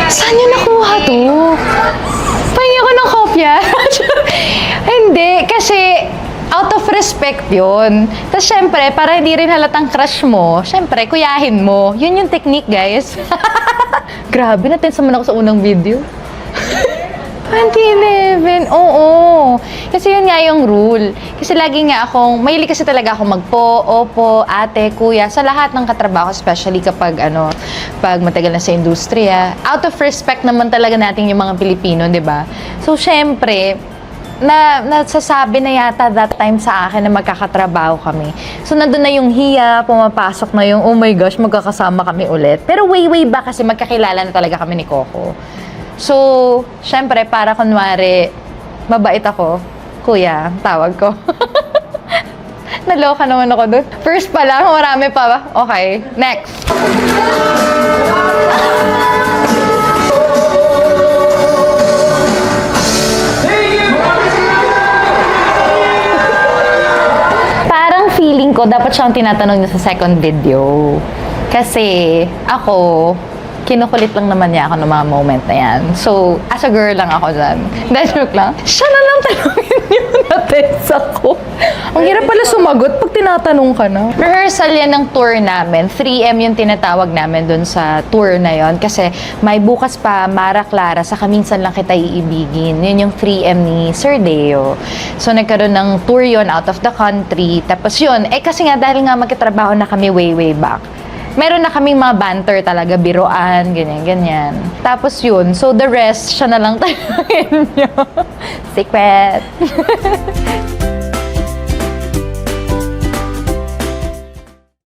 Saan niyo nakuha to? Pahingi ako ng kopya. Hindi, kasi out of respect yun. Tapos syempre, para hindi rin halatang crush mo, syempre, kuyahin mo. Yun yung technique, guys. Grabe, natensa man ako sa unang video. 2011, oo. Kasi yun nga yung rule. Kasi lagi nga akong, mahilig kasi talaga akong magpo, opo, ate, kuya, sa lahat ng katrabaho, especially kapag pag matagal na sa industriya. Out of respect naman talaga natin yung mga Pilipino, di ba? So, syempre, nasasabi na yata that time sa akin na magkakatrabaho kami. So, nandun na yung hiya, pumapasok na yung, oh my gosh, magkakasama kami ulit. Pero way back kasi magkakilala na talaga kami ni Coco. So, syempre, para kunwari, mabait ako, kuya, tawag ko. Naloka naman ako dun. First pa lang, marami pa ba? Okay, next. Parang feeling ko, dapat siyang tinatanong niya sa second video. Kasi, ako, kinukulit lang naman niya ako ng mga moment na yan. So, as a girl lang ako dyan. Dahil joke lang, siya na lang tanongin niyo na-text ako. Ang hirap pala sumagot pag tinatanong ka na. Rehearsal yan ng tour namin. 3M yung tinatawag namin dun sa tour na yon. Kasi may bukas pa, Mara Clara, saka minsan lang kita iibigin. Yun yung 3M ni Sir Deo. So, nagkaroon ng tour yon out of the country. Tapos yun, kasi nga dahil nga magkatrabaho na kami way back, meron na kaming mga banter talaga, biruan, ganyan. Tapos yun, so the rest, siya na lang tanongin niyo. Secret.